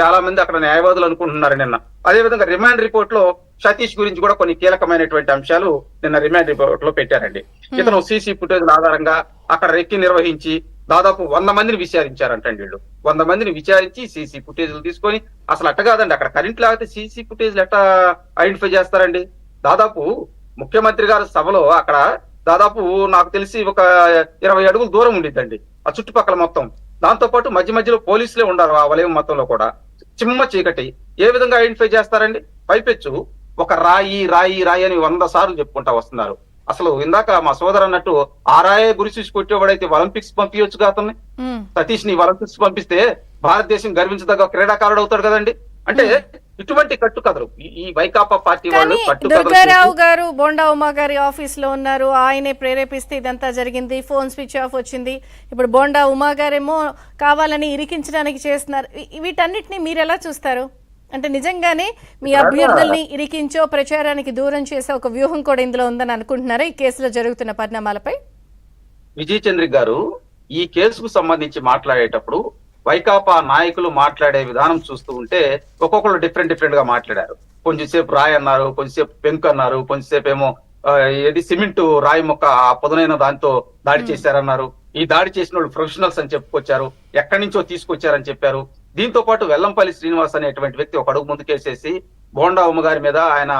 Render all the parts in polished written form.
చాలా మంది అక్కడ న్యాయవాదులు అనుకుంటున్నారు నిన్న. అదేవిధంగా రిమాండ్ రిపోర్ట్ లో సతీష్ గురించి కూడా కొన్ని కీలకమైనటువంటి అంశాలు నిన్న రిమాండ్ రిపోర్ట్ లో పెట్టారండి. ఇతను సీసీ ఫుటేజ్ ఆధారంగా అక్కడ రెక్కి నిర్వహించి దాదాపు 100 మందిని విచారించారంటండి. వీళ్ళు 100 మందిని విచారించి సీసీ ఫుటేజ్లు తీసుకొని, అసలు అట్ట కాదండి, అక్కడ కరెంట్ లేకపోతే సీసీ ఫుటేజ్లు ఎట్టా ఐడెంటిఫై చేస్తారండి? దాదాపు ముఖ్యమంత్రి గారి సభలో అక్కడ దాదాపు నాకు తెలిసి ఒక 20 అడుగుల దూరం ఉండిద్దండి ఆ చుట్టుపక్కల మొత్తం. దాంతో పాటు మధ్య మధ్యలో పోలీసులే ఉండాలి ఆ వలయం మొత్తంలో కూడా. చిమ్మ చీకటి, ఏ విధంగా ఐడెంటిఫై చేస్తారండి? పైపెచ్చు ఒక రాయి రాయి రాయి అని 100 సార్లు చెప్పుకుంటా వస్తున్నారు. అసలు ఇందాక మా సోదరు అన్నట్టు ఆ రాయే గురి చూసి కొట్టేవాడైతే ఒలింపిక్స్ పంపించొచ్చుగా అతన్ని. సతీష్ ని ఒలింపిక్స్ పంపిస్తే భారతదేశం గర్వించదగ్గ క్రీడాకారుడు అవుతాడు కదండి. అంటే ఇటువంటి కట్టు కథలు ఈ వైకాపా పార్టీ వాళ్ళు దుర్గారావు గారు బోండా ఉమా గారి ఆఫీస్ లో ఉన్నారు, ఆయనే ప్రేరేపిస్తే ఇదంతా జరిగింది, ఫోన్ స్విచ్ ఆఫ్ వచ్చింది, ఇప్పుడు బోండా ఉమా గారేమో కావాలని ఇరికించడానికి చేస్తున్నారు. వీటన్నిటిని మీరు ఎలా చూస్తారు? అంటే నిజంగానే మీ అభ్యర్థుల్ని ఇరికించో ప్రచారానికి దూరం చేసే ఒక వ్యూహం కూడా ఇందులో ఉందని అనుకుంటున్నారా ఈ కేసులో జరుగుతున్న పరిణామాలపై? విజయ్ చంద్రిక్ గారు ఈ కేసుకు సంబంధించి మాట్లాడేటప్పుడు వైకాపా నాయకులు మాట్లాడే విధానం చూస్తూ ఉంటే ఒక్కొక్కరు డిఫరెంట్ గా మాట్లాడారు. కొంచెంసేపు రాయి అన్నారు, కొంచెంసేపు పెంకు అన్నారు, కొంచెంసేపు ఏమో ఏది సిమెంట్ రాయి మొక్క ఆ పదునైన దాంతో దాడి చేశారన్నారు. ఈ దాడి చేసిన వాళ్ళు ప్రొఫెషనల్స్ అని చెప్పుకొచ్చారు, ఎక్కడి నుంచో తీసుకొచ్చారని చెప్పారు. దీంతో పాటు వెల్లంపల్లి శ్రీనివాస్ అనేటువంటి వ్యక్తి ఒక అడుగు ముందుకేసేసి బోండా ఉమ్మ గారి మీద, ఆయన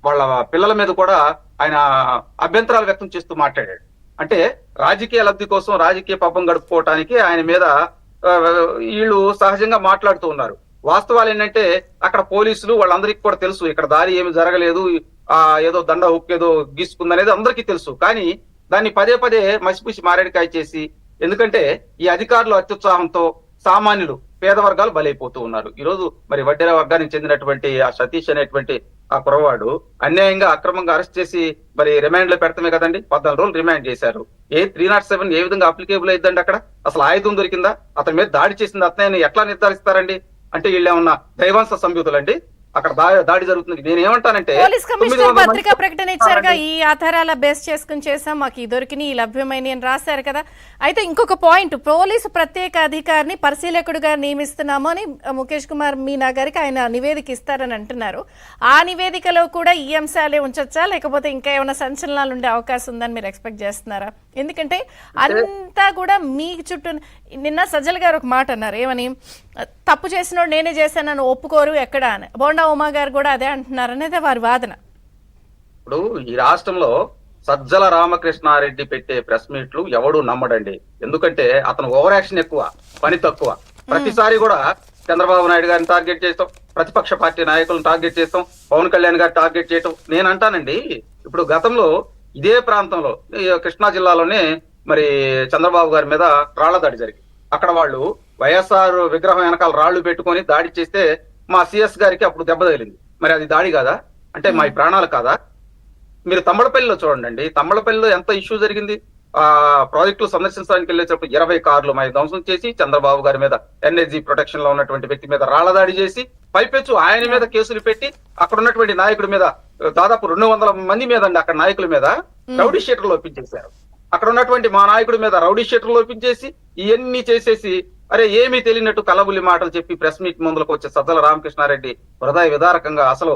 వాళ్ళ పిల్లల మీద కూడా ఆయన అభ్యంతరాలు వ్యక్తం చేస్తూ మాట్లాడాడు. అంటే రాజకీయ లబ్ధి కోసం రాజకీయ పాపం గడుపుకోవటానికి ఆయన మీద వీళ్ళు సహజంగా మాట్లాడుతూ ఉన్నారు. వాస్తవాలు ఏంటంటే అక్కడ పోలీసులు వాళ్ళందరికీ కూడా తెలుసు ఇక్కడ దారి ఏమి జరగలేదు, ఏదో దండ హుక్ ఏదో గీసుకుందనేది అందరికీ తెలుసు. కానీ దాన్ని పదే పదే మసిపూసి మారేడుకాయ చేసి, ఎందుకంటే ఈ అధికారులు అత్యుత్సాహంతో సామాన్యులు పేద వర్గాలు బలైపోతూ ఉన్నారు. ఈ రోజు మరి వడ్డెర వర్గానికి చెందినటువంటి ఆ సతీష్ అనేటువంటి ఆ కురవాడు అన్యాయంగా అక్రమంగా అరెస్ట్ చేసి మరి రిమాండ్ లో పెడతామే కదండి. 14 రోజులు రిమాండ్ చేశారు. 307 ఏ విధంగా అప్లికేబుల్ అయిందండి? అక్కడ అసలు ఆయుధం దొరికిందా? అతని మీద దాడి చేసింది అతన్ని ఎట్లా నిర్ధారిస్తారండి? అంటే వీళ్ళు ఏమన్నా దైవాంశ సంయుతులండి? అక్కడ దాడి జరుగుతుంది. నేను ఏమంటానంటే పోలీస్ కమిషనర్ పత్రికా ప్రకటన ఇచ్చారుగా, ఈ ఆధారాల బేస్ చేసుకుని చేసాం, మాకు ఈ దొరికినాయి, ఈ లభ్యమైన అని రాశారు కదా. అయితే ఇంకొక పాయింట్, పోలీసు ప్రత్యేక అధికారిని పరిశీలకుడుగా నియమిస్తున్నాము అని ముఖేష్ కుమార్ మీనా గారికి ఆయన నివేదిక ఇస్తారని అంటున్నారు. ఆ నివేదికలో కూడా ఈ అంశాలే ఉంచొచ్చా, లేకపోతే ఇంకా ఏమైనా సంచలనాలు ఉండే అవకాశం ఉందని మీరు ఎక్స్పెక్ట్ చేస్తున్నారా? ఎందుకంటే అంతా కూడా మీ చుట్టూ. నిన్న సజ్జల్ గారు ఒక మాట అన్నారు, ఏమని, తప్పు చేసినోడు నేనే చేశానని ఒప్పుకోరు ఎక్కడ అని. బోండా ఉమా గారు కూడా అదే అంటున్నారు అనేది వారి వాదన. ఇప్పుడు ఈ రాష్ట్రంలో సజ్జల రామకృష్ణారెడ్డి పెట్టే ప్రెస్ మీట్లు ఎవడు నమ్మడండి. ఎందుకంటే అతను ఓవర్ యాక్షన్ ఎక్కువ, పని తక్కువ. ప్రతిసారి కూడా చంద్రబాబు నాయుడు గారిని టార్గెట్ చేస్తాం, ప్రతిపక్ష పార్టీ నాయకులను టార్గెట్ చేస్తాం, పవన్ కళ్యాణ్ గారిని టార్గెట్ చేయటం. నేను అంటానండి, ఇప్పుడు గతంలో ఇదే ప్రాంతంలో కృష్ణా జిల్లాలోనే మరి చంద్రబాబు గారి మీద రాళ్ల దాడి జరిగింది. అక్కడ వాళ్ళు వైఎస్ఆర్ విగ్రహం వెనకాల రాళ్లు పెట్టుకొని దాడి చేస్తే మా సిఎస్ గారికి అప్పుడు దెబ్బ తగిలింది. మరి అది దాడి కాదా? అంటే మా ప్రాణాలు కాదా? మీరు తమ్మలపల్లిలో చూడండి, తమ్మలపల్లిలో ఎంత ఇష్యూ జరిగింది. ప్రాజెక్టులు సందర్శించడానికి వెళ్ళేటప్పుడు 20 కార్లు మరి ధ్వంసం చేసి చంద్రబాబు గారి మీద, ఎన్ఎస్జీ ప్రొటెక్షన్ లో ఉన్నటువంటి వ్యక్తి మీద రాళ్ల దాడి చేసి, పైపెచ్చు ఆయన మీద కేసులు పెట్టి అక్కడ ఉన్నటువంటి నాయకుడి మీద దాదాపు 200 మంది మీద అండి అక్కడ నాయకుల మీద రౌడీ షీటర్లు ఒప్పించేశారు. అక్కడ ఉన్నటువంటి మా నాయకుడి మీద రౌడీ షీటర్లు ఒప్పించేసి ఇవన్నీ చేసేసి, అరే ఏమీ తెలియనట్టు కలబుల్లి మాటలు చెప్పి ప్రెస్ మీట్ ముందులకు వచ్చే సజ్జల రామకృష్ణారెడ్డి హృదయ విదారకంగా అసలు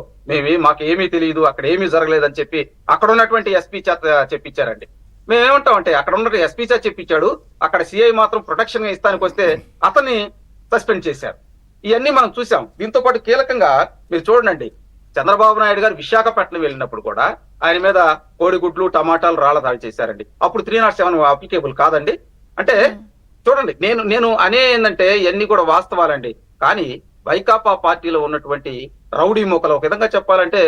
మాకు ఏమీ తెలియదు, అక్కడ ఏమీ జరగలేదని చెప్పి అక్కడ ఉన్నటువంటి ఎస్పీ చేత చెప్పించారండి. మేమేమంటామంటే అక్కడ ఉన్న ఎస్పీ చేత చెప్పించాడు, అక్కడ సిఐ మాత్రం ప్రొటెక్షన్ ఇస్తానికి వస్తే అతన్ని సస్పెండ్ చేశారు. ఇవన్నీ మనం చూసాం. దీంతో పాటు కీలకంగా మీరు చూడండి, చంద్రబాబు నాయుడు గారు విశాఖపట్నం వెళ్ళినప్పుడు కూడా ఆయన మీద కోడిగుడ్లు టమాటాలు రాళ్ల దాడి చేశారండి. అప్పుడు 307 అప్లికేబుల్ కాదండి. అంటే చూడండి, నేను అనే ఏంటంటే ఇవన్నీ కూడా వాస్తవాలండి. కానీ వైకాపా పార్టీలో ఉన్నటువంటి రౌడీ మూకలు, ఒక విధంగా చెప్పాలంటే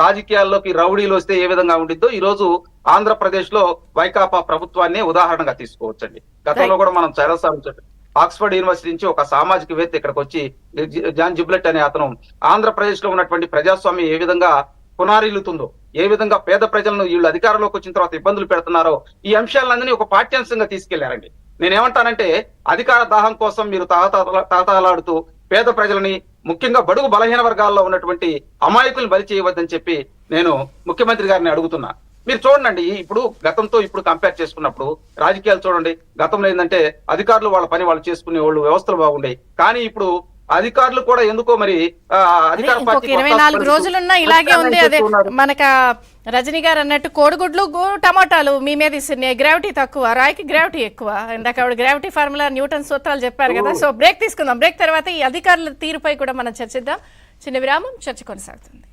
రాజకీయాల్లోకి రౌడీలు వస్తే ఏ విధంగా ఉండిద్దో ఈ రోజు ఆంధ్రప్రదేశ్ లో వైకాపా ప్రభుత్వాన్ని ఉదాహరణగా తీసుకోవచ్చండి. గతంలో కూడా మనం చాలాసార్లు ఆక్స్ఫర్డ్ యూనివర్సిటీ నుంచి ఒక సామాజికవేత్త ఇక్కడికి వచ్చి జాన్ జిబ్లెట్ అనే అతను ఆంధ్రప్రదేశ్ లో ఉన్నటువంటి ప్రజాస్వామ్యం ఏ విధంగా పునారిల్లుతుందో, ఏ విధంగా పేద ప్రజలను వీళ్ళు అధికారంలోకి వచ్చిన తర్వాత ఇబ్బందులు పెడుతున్నారో, ఈ అంశాలన్నీ ఒక పాఠ్యాంశంగా తీసుకెళ్లారండి. నేనేమంటానంటే అధికార దాహం కోసం మీరు తాతాలాడుతూ పేద ప్రజలని, ముఖ్యంగా బడుగు బలహీన వర్గాల్లో ఉన్నటువంటి అమాయకులను బలి చేయవద్దని చెప్పి నేను ముఖ్యమంత్రి గారిని అడుగుతున్నా. మీరు చూడండి, ఇప్పుడు గతంతో ఇప్పుడు కంపేర్ చేసుకున్నప్పుడు రాజకీయాలు చూడండి. గతంలో ఏంటంటే అధికారులు వాళ్ళ పని వాళ్ళు చేసుకునే వాళ్ళు, వ్యవస్థలు బాగుండేవి. కానీ ఇప్పుడు అధికారులు కూడా ఎందుకో మరి అధికార ఇంకొక పార్టీ 24 రోజులున్నా ఇలాగే ఉంది. అదే మనక రజనీ గారు అన్నట్టు కోడిగుడ్లు టమాటాలు మీ మీద ఇస్తున్నాయి. గ్రావిటీ తక్కువ, రాయికి గ్రావిటీ ఎక్కువ. ఇందాక ఆవిడ గ్రావిటీ ఫార్ములా న్యూటన్ సూత్రాలు చెప్పారు కదా. సో బ్రేక్ తీసుకుందాం. బ్రేక్ తర్వాత ఈ అధికారుల తీరుపై కూడా మనం చర్చిద్దాం. చిన్న విరామం, చర్చ కొనసాగుతుంది.